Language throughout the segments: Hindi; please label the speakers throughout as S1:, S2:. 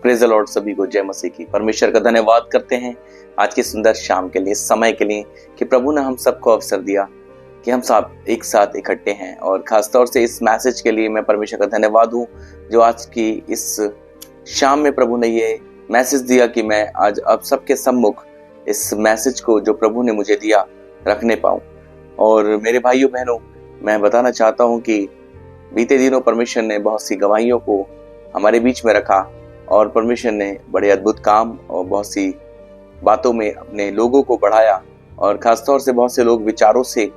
S1: Praise the Lord. सभी को जय मसीह की। परमेश्वर का धन्यवाद करते हैं आज की सुंदर शाम के लिए, समय के लिए कि प्रभु ने हम सबको अवसर दिया कि हम सब एक साथ इकट्ठे हैं। और खासतौर से इस मैसेज के लिए मैं परमेश्वर का धन्यवाद हूँ जो आज की इस शाम में प्रभु ने ये मैसेज दिया कि मैं आज अब सबके सम्मुख इस मैसेज को जो प्रभु ने मुझे दिया रखने पाऊँ। और मेरे भाइयों बहनों, मैं बताना चाहता हूँ कि बीते दिनों परमेश्वर ने बहुत सी गवाहियों को हमारे बीच में रखा और परमेश्वर ने बड़े अद्भुत काम और बहुत सी बातों में अपने लोगों को बढ़ाया। और खासतौर से बहुत से लोग विचारों से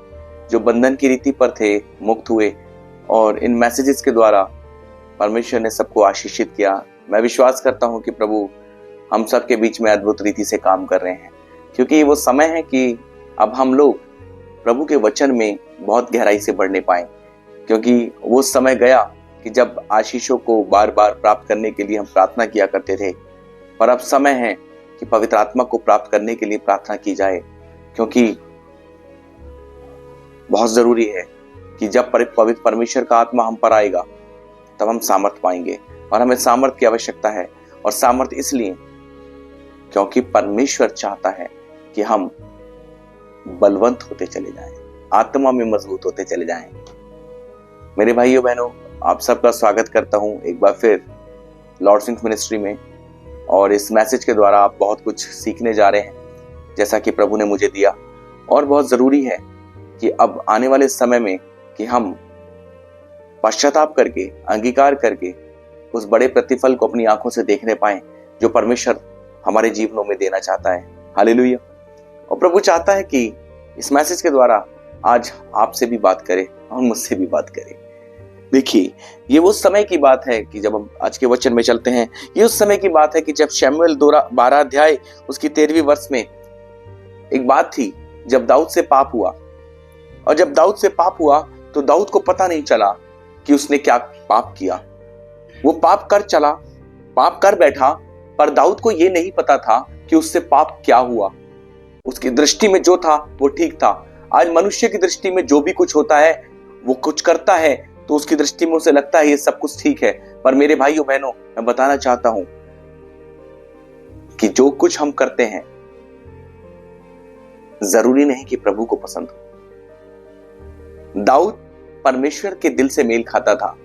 S1: जो बंधन की रीति पर थे मुक्त हुए और इन मैसेजेस के द्वारा परमेश्वर ने सबको आशीषित किया। मैं विश्वास करता हूं कि प्रभु हम सब के बीच में अद्भुत रीति से काम कर रहे हैं, क्योंकि वो समय है कि अब हम लोग प्रभु के वचन में बहुत गहराई से बढ़ने पाए। क्योंकि वो समय गया कि जब आशीषों को बार बार प्राप्त करने के लिए हम प्रार्थना किया करते थे, पर अब समय है कि पवित्र आत्मा को प्राप्त करने के लिए प्रार्थना की जाए। क्योंकि बहुत जरूरी है कि जब पवित्र परमेश्वर का आत्मा हम पर आएगा तब हम सामर्थ पाएंगे, और हमें सामर्थ की आवश्यकता है। और सामर्थ इसलिए क्योंकि परमेश्वर चाहता है कि हम बलवंत होते चले जाएं, आत्मा में मजबूत होते चले जाएं। मेरे भाइयों बहनों, आप सबका स्वागत करता हूं एक बार फिर लॉर्ड सिंह मिनिस्ट्री में। और इस मैसेज के द्वारा आप बहुत कुछ सीखने जा रहे हैं जैसा कि प्रभु ने मुझे दिया। और बहुत जरूरी है कि अब आने वाले समय में कि हम पश्चाताप करके, अंगीकार करके उस बड़े प्रतिफल को अपनी आंखों से देखने पाएं जो परमेश्वर हमारे जीवनों में देना चाहता है। हालेलुया। और प्रभु चाहता है कि इस मैसेज के द्वारा आज आपसे भी बात करे और मुझसे भी बात करे। देखिए, ये वो समय की बात है कि जब हम आज के वचन में चलते हैं, ये उस समय की बात है कि जब शमूएल 12 अध्याय उसकी 13वीं वर्ष में एक बात थी जब दाऊद से पाप हुआ। और जब दाऊद से पाप हुआ तो दाऊद को पता नहीं चला कि उसने क्या पाप किया। वो पाप कर बैठा, पर दाऊद को ये नहीं पता था कि उससे पाप क्या हुआ। उसकी दृष्टि में जो था वो ठीक था। आज मनुष्य की दृष्टि में जो भी कुछ होता है, वो कुछ करता है तो उसकी दृष्टि में उसे लगता है ये सब कुछ ठीक है। पर मेरे भाइयों बहनों, मैं बताना चाहता हूं कि जो कुछ हम करते हैं जरूरी नहीं कि प्रभु को पसंद हो। दाऊद परमेश्वर के दिल से मेल खाता था,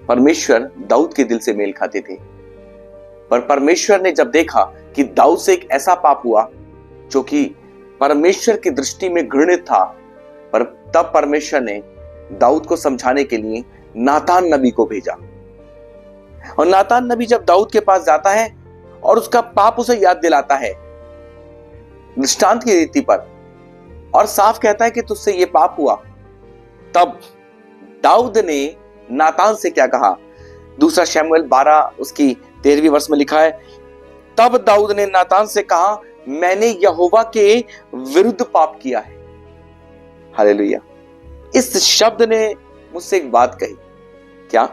S1: परमेश्वर दाऊद के दिल से मेल खाते थे। पर परमेश्वर ने जब देखा कि दाऊद से एक ऐसा पाप हुआ जो कि परमेश्वर की दृष्टि में घृणित था, पर तब परमेश्वर ने दाऊद को समझाने के लिए नातान नबी को भेजा। और नातान नबी जब दाऊद के पास जाता है और उसका पाप उसे याद दिलाता है दृष्टांत की रीति पर, और साफ कहता है कि तुझसे ये पाप हुआ, तब दाऊद ने नातान से क्या कहा? दूसरा शमूएल 12 उसकी 13वीं वर्ष में लिखा है, तब दाऊद ने नातान से कहा, मैंने यहोवा के विरुद्ध पाप किया है। हालेलुया। इस शब्द ने मुझसे एक बात कही, क्या?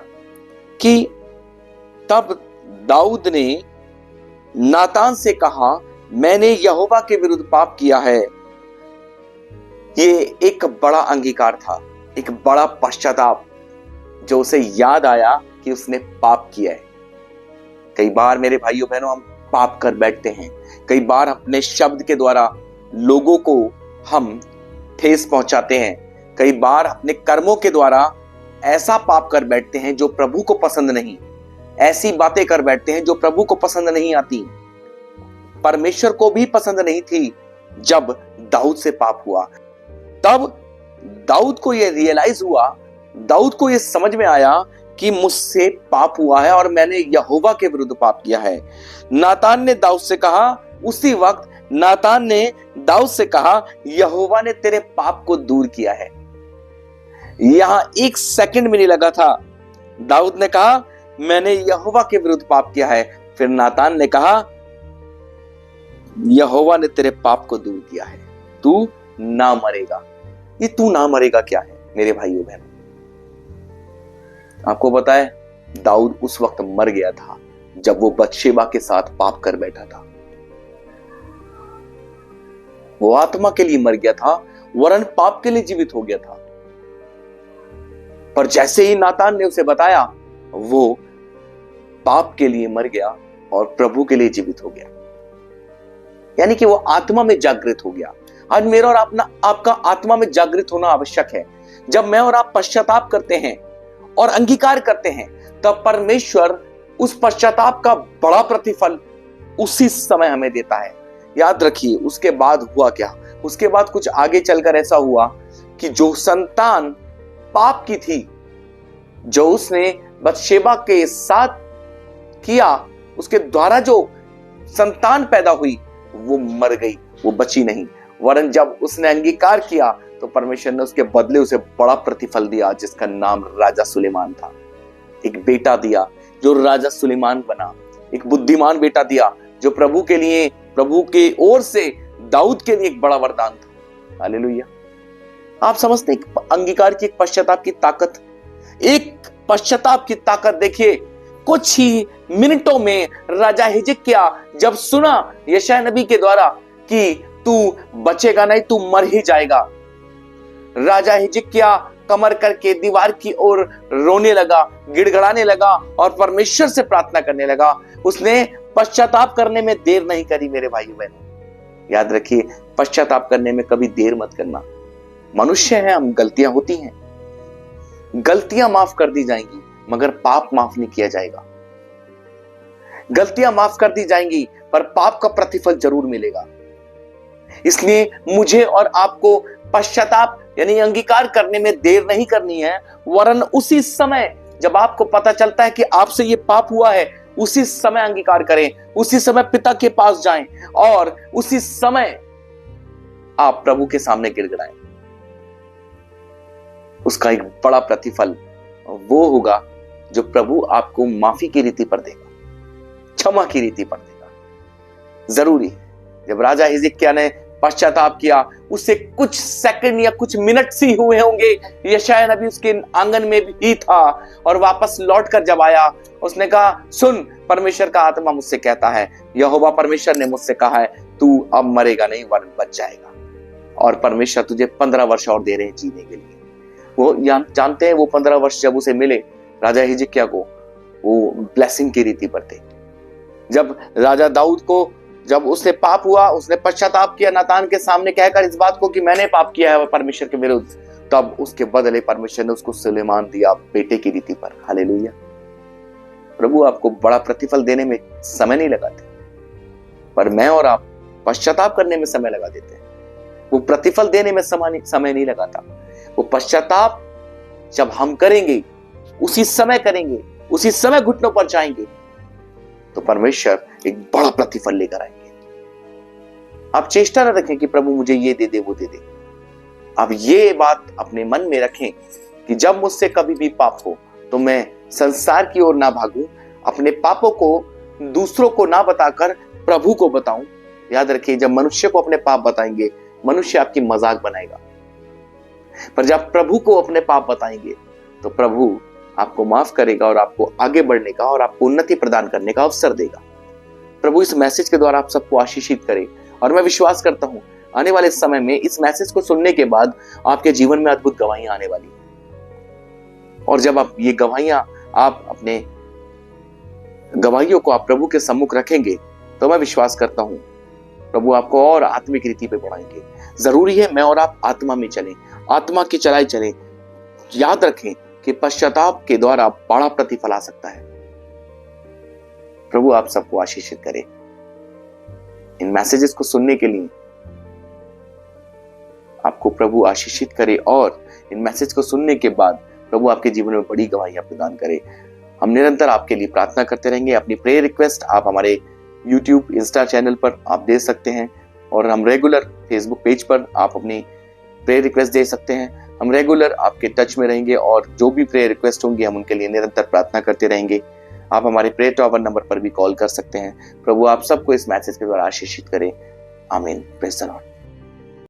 S1: कि तब दाऊद ने नातान से कहा, मैंने यहोवा के विरुद्ध पाप किया है। ये एक बड़ा अंगीकार था, एक बड़ा पश्चाताप जो उसे याद आया कि उसने पाप किया है। कई बार मेरे भाइयों बहनों हम पाप कर बैठते हैं। कई बार अपने शब्द के द्वारा लोगों को हम ठेस पहुंचाते हैं। कई बार अपने कर्मों के द्वारा ऐसा पाप कर बैठते हैं जो प्रभु को पसंद नहीं, ऐसी बातें कर बैठते हैं जो प्रभु को पसंद नहीं आती, परमेश्वर को भी पसंद नहीं थी। जब दाऊद से पाप हुआ तब दाऊद को यह रियलाइज हुआ, दाऊद को यह समझ में आया कि मुझसे पाप हुआ है और मैंने यहोवा के विरुद्ध पाप किया है। नातान ने दाऊद से कहा, उसी वक्त नातान ने दाऊद से कहा, यहोवा ने तेरे पाप को दूर किया है। यहां 1 सेकंड भी नहीं लगा था। दाऊद ने कहा, मैंने यहोवा के विरुद्ध पाप किया है। फिर नातान ने कहा, यहोवा ने तेरे पाप को दूर किया है, तू ना मरेगा। ये तू ना मरेगा क्या है मेरे भाइयों बहनों? आपको पता है दाऊद उस वक्त मर गया था जब वो बत्शेबा के साथ पाप कर बैठा था। वो आत्मा के लिए मर गया था, वरन पाप के लिए जीवित हो गया था। पर जैसे ही नातान ने उसे बताया, वो पाप के लिए मर गया और प्रभु के लिए जीवित हो गया, यानी कि वो आत्मा में जागृत हो गया। आज मेरा और आपका आत्मा में जागृत होना आवश्यक है। जब मैं और आप पश्चाताप करते हैं और अंगीकार करते हैं, तब परमेश्वर उस पश्चाताप का बड़ा प्रतिफल उसी समय हमें देता है। याद रखिए, उसके बाद हुआ क्या? उसके बाद कुछ आगे चलकर ऐसा हुआ कि जो संतान पाप की थी, जो उसने बतशेबा के साथ किया, उसके द्वारा जो संतान पैदा हुई, वो मर गई, वो बची नहीं। वरन जब उसने अंगीकार किया तो परमेश्वर ने उसके बदले उसे बड़ा प्रतिफल दिया, जिसका नाम राजा सुलेमान था। एक बेटा दिया जो राजा सुलेमान बना, एक बुद्धिमान बेटा दिया जो प्रभु के लिए, प्रभु के ओर से दाऊद के लिए एक बड़ा वरदान था। हालेलुया। आप समझते हैं अंगीकार की, एक पश्चाताप की ताकत, एक पश्चाताप की ताकत। देखिए, कुछ ही मिनटों में राजा हिजकिय्याह जब सुना यशायाह नबी के द्वारा कि तू बचेगा नहीं, तू मर ही जाएगा, राजा हिजकिय्याह कमर करके दीवार की ओर रोने लगा, गिड़गड़ाने लगा और परमेश्वर से प्रार्थना करने लगा। उसने पश्चाताप करने में देर नहीं करी। मेरे भाइयों बहनों, याद रखिए, पश्चाताप करने में कभी देर मत करना। मनुष्य हैं हम, गलतियां होती हैं, गलतियां माफ कर दी जाएंगी, मगर पाप माफ नहीं किया जाएगा। गलतियां माफ कर दी जाएंगी, पर पाप का प्रतिफल जरूर मिलेगा। इसलिए मुझे और आपको पश्चाताप यानी अंगीकार करने में देर नहीं करनी है, वरन उसी समय जब आपको पता चलता है कि आपसे ये पाप हुआ है, उसी समय अंगीकार करें, उसी समय पिता के पास जाएं और उसी समय आप प्रभु के सामने गिड़गिड़ाएं। उसका एक बड़ा प्रतिफल वो होगा जो प्रभु आपको माफी की रीति पर देगा, क्षमा की रीति पर देगा। जरूरी जब राजा हिजकिय्याह ने पश्चाताप किया, उससे कुछ सेकंड या कुछ मिनट ही हुए होंगे, यशायाह नबी उसके आंगन में भी था और वापस लौटकर जब आया, उसने कहा, सुन, परमेश्वर का आत्मा मुझसे कहता है, यहोवा परमेश्वर ने मुझसे कहा है, तू अब मरेगा नहीं वरन बच जाएगा, और परमेश्वर तुझे 15 वर्ष और दे रहे हैं जीने के लिए। वो जानते हैं, वो 15 वर्ष जब उसे मिले राजा हिजकिय्याह को, वो ब्लेसिंग की रीति पर थे। जब राजा दाऊद को, जब उसने पाप हुआ, उसने पश्चाताप किया नातान के सामने कहकर इस बात को कि मैंने पाप किया है परमेश्वर के विरुद्ध, तब उसके बदले परमेश्वर ने उसको सुलेमान दिया बेटे की रीति पर। हालेलुया। प्रभु आपको बड़ा प्रतिफल देने में समय नहीं लगाते, पर मैं और आप पश्चाताप करने में समय लगा देते हैं। वो प्रतिफल देने में समय नहीं लगाता। वो पश्चाताप जब हम करेंगे, उसी समय करेंगे, उसी समय घुटनों पर जाएंगे, तो परमेश्वर एक बड़ा प्रतिफल लेकर आएंगे। आप चेष्टा न रखें कि प्रभु मुझे ये दे दे, वो दे दे। आप ये बात अपने मन में रखें कि जब मुझसे कभी भी पाप हो तो मैं संसार की ओर ना भागूं, अपने पापों को दूसरों को ना बताकर प्रभु को बताऊं। याद रखिए, जब मनुष्य को अपने पाप बताएंगे, मनुष्य आपकी मजाक बनाएगा, पर जब प्रभु को अपने पाप बताएंगे तो प्रभु आपको माफ करेगा और आपको आगे बढ़ने का और आपको उन्नति प्रदान करने का अवसर देगा। प्रभु इस मैसेज के द्वारा आप सबको आशीषित करे, और मैं विश्वास करता हूं आने वाले समय में इस मैसेज को सुनने के बाद आपके जीवन में अद्भुत गवाहियां आने वाली हैं। और जब आप ये गवाहियां, आप अपने गवाहियों को आप प्रभु के सम्मुख रखेंगे, तो मैं विश्वास करता हूं प्रभु आपको और आत्मिक रीति पे बढ़ाएंगे। जरूरी है मैं और आप आत्मा में चलें, आत्मा की चलाई चलें। याद रखें कि पश्चाताप के द्वारा बड़ा प्रतिफल आ सकता है। प्रभु आप सबको आशीषित करे। इन मैसेजेस को सुनने के लिए आपको प्रभु आशीषित करे, और इन मैसेज को सुनने के बाद प्रभु आपके जीवन में बड़ी गवाहियां प्रदान करे। हम निरंतर आपके लिए प्रार्थना करते रहेंगे। अपनी प्रेयर रिक्वेस्ट आप हमारे YouTube, इंस्टा चैनल पर आप दे सकते हैं, और हम रेगुलर फेसबुक पेज पर आप अपनी प्रेयर रिक्वेस्ट दे सकते हैं। हम रेगुलर आपके टच में रहेंगे, और जो भी प्रेयर रिक्वेस्ट होंगी हम उनके लिए निरंतर प्रार्थना करते रहेंगे। आप हमारे प्रेयर टॉवर नंबर पर भी कॉल कर सकते हैं। प्रभु आप सबको इस मैसेज के द्वारा आशीषित करें। आमीन। Praise the Lord.